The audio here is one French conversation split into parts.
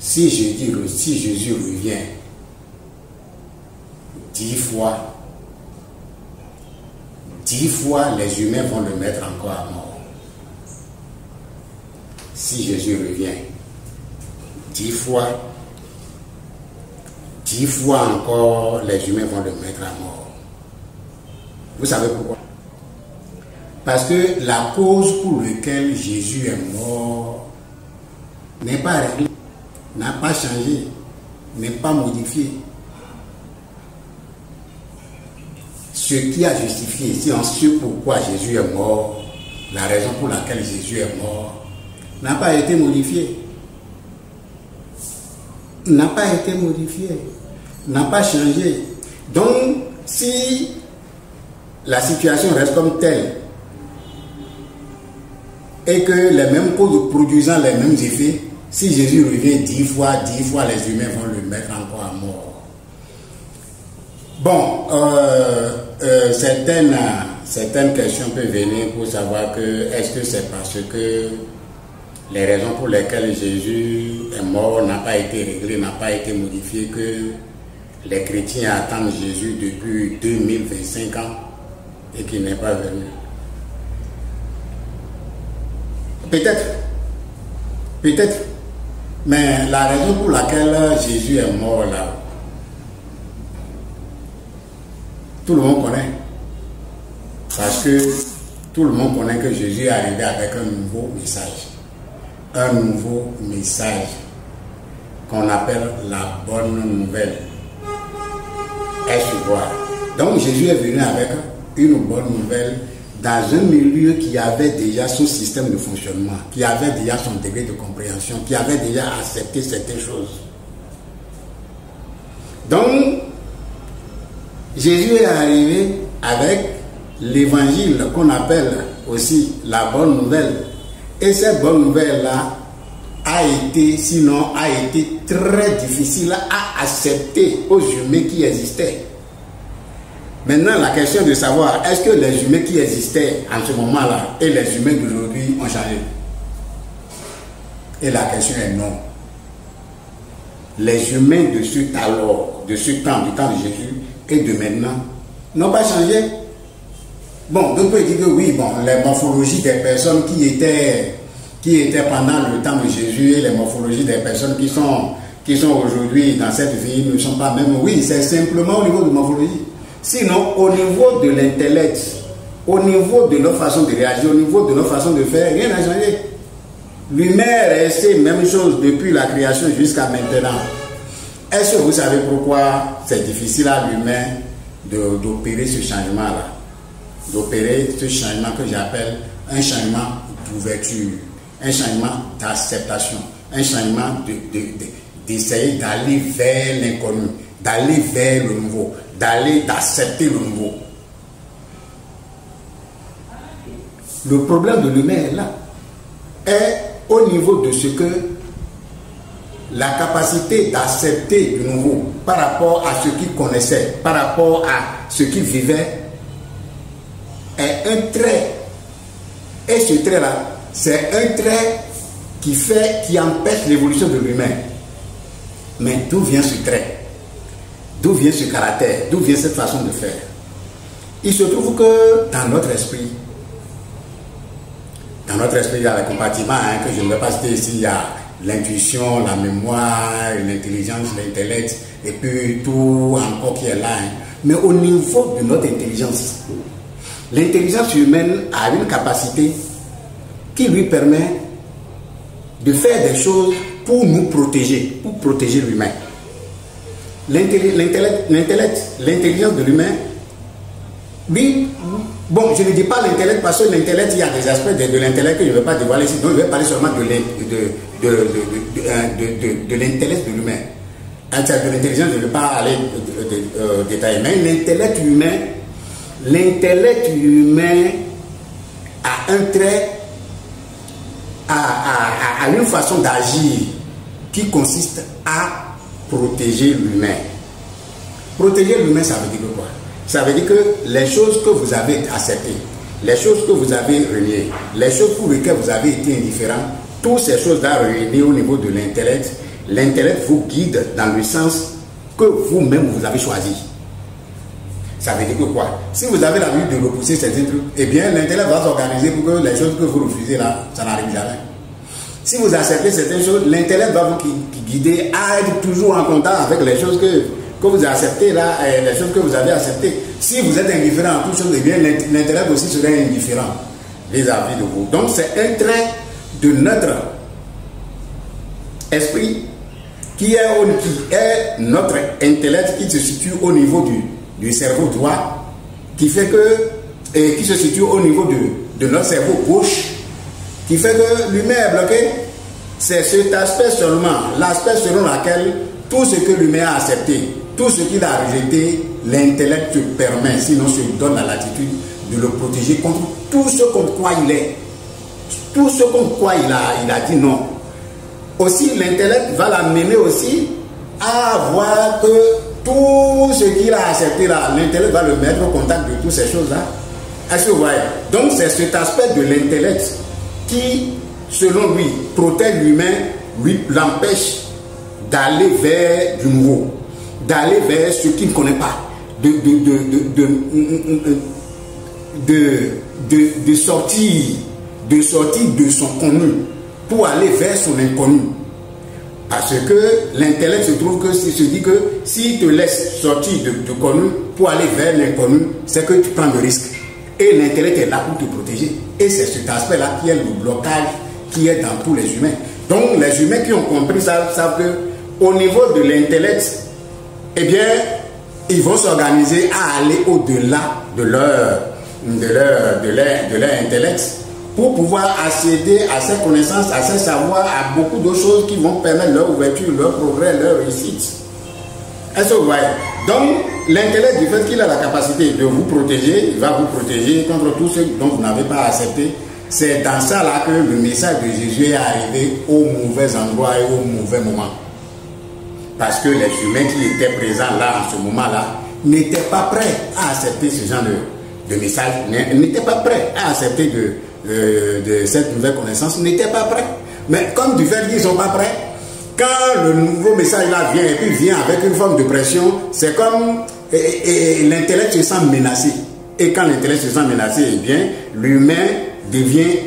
si Jésus revient 10 fois, 10 fois les humains vont le mettre encore à mort. Si Jésus revient 10 fois, 10 fois encore les humains vont le mettre à mort. Vous savez pourquoi? Parce que la cause pour laquelle Jésus est mort n'est pas réglée, n'a pas changé, n'est pas modifiée. Ce qui a justifié, si on sait pourquoi Jésus est mort, la raison pour laquelle Jésus est mort, n'a pas été modifié. N'a pas été modifié. N'a pas changé. Donc, si la situation reste comme telle, et que les mêmes causes produisant les mêmes effets, si Jésus revient 10 fois, les humains vont le mettre encore à mort. Bon, certaines questions peuvent venir pour savoir que est-ce que c'est parce que les raisons pour lesquelles Jésus est mort n'ont pas été réglées, n'ont pas été modifiées, que les chrétiens attendent Jésus depuis 2025 ans et qu'il n'est pas venu. Peut-être, mais la raison pour laquelle Jésus est mort là, tout le monde connaît. Parce que tout le monde connaît que Jésus est arrivé avec un nouveau message. Un nouveau message qu'on appelle la bonne nouvelle. Est-ce voir? Donc Jésus est venu avec une bonne nouvelle dans un milieu qui avait déjà son système de fonctionnement, qui avait déjà son degré de compréhension, qui avait déjà accepté certaines choses. Donc, Jésus est arrivé avec l'évangile qu'on appelle aussi la bonne nouvelle. Et cette bonne nouvelle-là a été très difficile à accepter aux humains qui existaient. Maintenant, la question de savoir, est-ce que les humains qui existaient en ce moment-là et les humains d'aujourd'hui ont changé? Et la question est non. Les humains de ce temps, du temps de Jésus et de maintenant, n'ont pas changé. Bon, donc on peut dire que oui, bon, les morphologies des personnes qui étaient pendant le temps de Jésus et les morphologies des personnes qui sont aujourd'hui dans cette vie ne sont pas même. Oui, c'est simplement au niveau de morphologie. Sinon, au niveau de l'intellect, au niveau de notre façon de réagir, au niveau de notre façon de faire, rien n'a changé. L'humain est resté même chose depuis la création jusqu'à maintenant. Est-ce que vous savez pourquoi c'est difficile à l'humain d'opérer ce changement-là? D'opérer ce changement que j'appelle un changement d'ouverture, un changement d'acceptation, un changement d'essayer d'aller vers l'inconnu, d'aller vers le nouveau, d'accepter le nouveau. Le problème de l'humain est là, est au niveau de ce que la capacité d'accepter du nouveau par rapport à ce qu'il connaissait, par rapport à ce qu'il vivait, est un trait. Et ce trait-là, c'est un trait qui empêche l'évolution de l'humain. Mais d'où vient ce trait? D'où vient ce caractère? D'où vient cette façon de faire? Il se trouve que dans notre esprit, il y a les compartiments que je ne vais pas citer ici. Il y a l'intuition, la mémoire, l'intelligence, l'intellect, et puis tout encore qui est là. Mais au niveau de notre intelligence, l'intelligence humaine a une capacité qui lui permet de faire des choses pour nous protéger, pour protéger l'humain. L'intelligence de l'humain, lui, bon, je ne dis pas l'intellect parce que l'intellect, il y a des aspects de l'intellect que je ne vais pas dévoiler ici, donc je vais parler seulement de l'intellect de l'humain. De l'intelligence, je ne vais pas aller détailler, mais l'intellect humain a un trait, a une façon d'agir qui consiste à protéger l'humain. Protéger l'humain, ça veut dire quoi? Ça veut dire que les choses que vous avez acceptées, les choses que vous avez reniées, les choses pour lesquelles vous avez été indifférent, toutes ces choses-là réunies au niveau de l'intellect l'intellect vous guide dans le sens que vous-même vous avez choisi. Ça veut dire que quoi? Si vous avez l'habitude de repousser certains trucs, eh bien l'intellect va s'organiser pour que les choses que vous refusez là, ça n'arrive jamais. Si vous acceptez certaines choses, l'intellect va vous guider à être toujours en contact avec les choses que vous acceptez là, les choses que vous avez acceptées. Si vous êtes indifférent à toutes choses, eh bien l'intellect aussi serait indifférent vis-à-vis de vous. Donc c'est un trait de notre esprit qui est notre intellect qui se situe au niveau du cerveau droit, qui fait que, et qui se situe au niveau de notre cerveau gauche, qui fait que l'humain est bloqué. C'est cet aspect seulement, l'aspect selon lequel tout ce que l'humain a accepté, tout ce qu'il a rejeté, l'intellect te permet, sinon se donne la latitude de le protéger contre tout ce contre quoi il est, tout ce contre quoi il a dit non. Aussi, l'intellect va l'amener aussi à voir que tout ce qu'il a accepté là, l'intellect va le mettre au contact de toutes ces choses-là. Est-ce que vous voyez? Donc, c'est cet aspect de l'intellect qui, selon lui, protège l'humain, lui l'empêche d'aller vers du nouveau, d'aller vers ce qu'il ne connaît pas, de sortir de son connu pour aller vers son inconnu. Parce que l'intellect se trouve que se dit que s'il te laisse sortir de connu pour aller vers l'inconnu, c'est que tu prends le risque. Et l'intellect est là pour te protéger. Et c'est cet aspect-là qui est le blocage qui est dans tous les humains. Donc les humains qui ont compris ça savent que au niveau de l'intellect, eh bien, ils vont s'organiser à aller au-delà de leur intellect pour pouvoir accéder à ces connaissances, à ces savoirs, à beaucoup d'autres choses qui vont permettre leur ouverture, leur progrès, leur réussite. Est-ce que vous voyez? Donc, l'intellect, du fait qu'il a la capacité de vous protéger, il va vous protéger contre tout ce dont vous n'avez pas accepté. C'est dans ça là que le message de Jésus est arrivé au mauvais endroit et au mauvais moment. Parce que les humains qui étaient présents là, en ce moment-là, n'étaient pas prêts à accepter ce genre de message, n'étaient pas prêts à accepter de cette nouvelle connaissance, n'étaient pas prêts. Mais comme du fait qu'ils ne sont pas prêts, quand le nouveau message là vient et puis vient avec une forme de pression, c'est comme l'intellect se sent menacé. Et quand l'intellect se sent menacé, eh bien, l'humain devient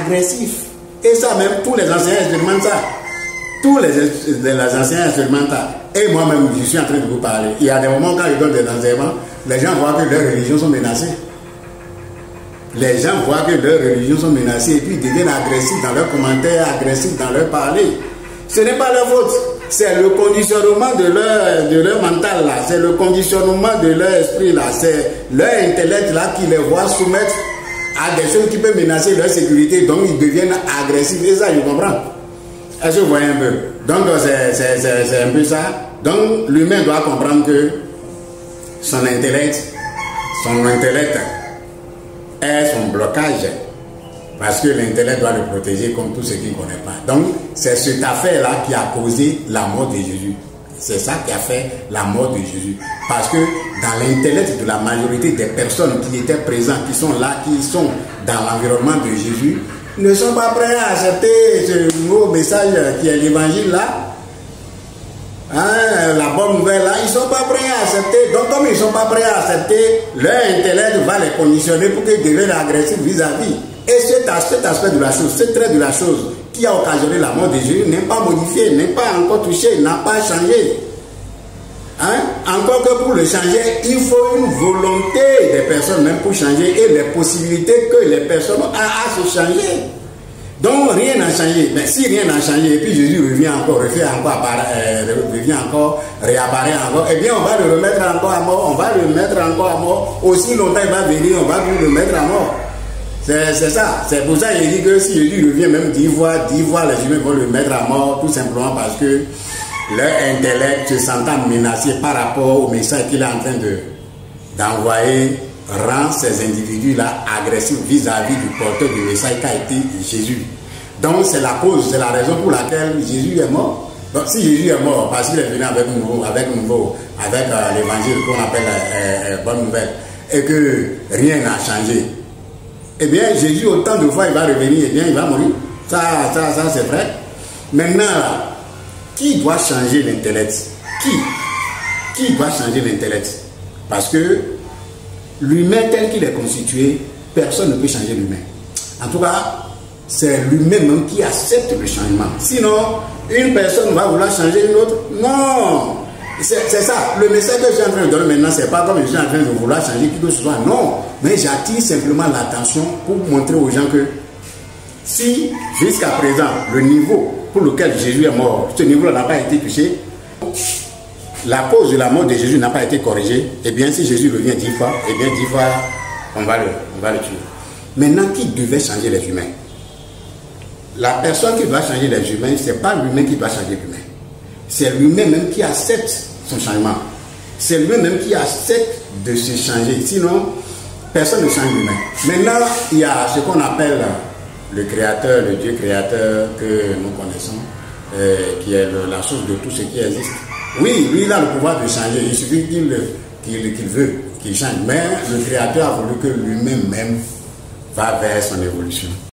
agressif. Et ça même, tous les enseignants expérimentent ça. Tous les enseignants expérimentent ça. Et moi-même, je suis en train de vous parler. Il y a des moments quand je donne des enseignements, les gens voient que leurs religions sont menacées. Les gens voient que leurs religions sont menacées et puis ils deviennent agressifs dans leurs commentaires, agressifs dans leur parler. Ce n'est pas leur faute. C'est le conditionnement de leur mental là. C'est le conditionnement de leur esprit là. C'est leur intellect là qui les voit soumettre à des choses qui peuvent menacer leur sécurité. Donc ils deviennent agressifs. Et ça, je comprends. Est-ce que vous voyez un peu? Donc c'est un peu ça. Donc l'humain doit comprendre que son intellect est son blocage. Parce que l'intellect doit le protéger comme tout ce qu'il ne connaît pas. Donc, c'est cette affaire-là qui a causé la mort de Jésus. C'est ça qui a fait la mort de Jésus. Parce que dans l'intellect de la majorité des personnes qui étaient présentes, qui sont là, qui sont dans l'environnement de Jésus, ne sont pas prêts à accepter ce nouveau message qui est l'évangile là. Hein, la bonne nouvelle là, ils ne sont pas prêts à accepter. Donc, comme ils ne sont pas prêts à accepter, leur intellect va les conditionner pour qu'ils deviennent agressifs vis-à-vis. Et cet aspect de la chose, ce trait de la chose qui a occasionné la mort de Jésus n'est pas modifié, n'est pas encore touché, n'a pas changé. Hein? Encore que pour le changer, il faut une volonté des personnes même pour changer et les possibilités que les personnes ont à se changer. Donc rien n'a changé. Mais si rien n'a changé et puis Jésus revient encore, réapparaît encore, eh bien on va le remettre encore à mort, on va le mettre encore à mort. Aussi longtemps il va venir, on va le mettre à mort. C'est ça. C'est pour ça qu'il dit que si Jésus revient même 10 fois, les humains vont le mettre à mort, tout simplement parce que leur intellect se sentant menacé par rapport au message qu'il est en train d'envoyer, rend ces individus-là agressifs vis-à-vis du porteur du message qu'a été Jésus. Donc c'est la cause, c'est la raison pour laquelle Jésus est mort. Donc si Jésus est mort parce qu'il est venu avec l'évangile qu'on appelle bonne nouvelle, et que rien n'a changé, eh bien, Jésus, autant de fois il va revenir, eh bien, il va mourir. Ça c'est vrai. Maintenant, qui doit changer l'intellect? Qui doit changer l'intellect? Parce que l'humain tel qu'il est constitué, personne ne peut changer l'humain. En tout cas, c'est l'humain même qui accepte le changement. Sinon, une personne va vouloir changer une autre. Non! C'est ça. Le message que je suis en train de donner maintenant, c'est pas comme je suis en train de vouloir changer qui que ce soit. Non. Mais j'attire simplement l'attention pour montrer aux gens que si, jusqu'à présent, le niveau pour lequel Jésus est mort, ce niveau-là n'a pas été touché, la cause de la mort de Jésus n'a pas été corrigée, et bien si Jésus revient 10 fois, et bien 10 fois, on va le tuer. Maintenant, qui devait changer les humains? La personne qui doit changer les humains, ce n'est pas l'humain qui doit changer l'humain. C'est l'humain même qui accepte son changement. C'est lui-même qui accepte de se changer. Sinon, personne ne change l'humain. Maintenant, il y a ce qu'on appelle le créateur, le Dieu créateur que nous connaissons, qui est la source de tout ce qui existe. Oui, lui, il a le pouvoir de changer. Il suffit qu'il veut, qu'il change. Mais le créateur a voulu que lui-même va vers son évolution.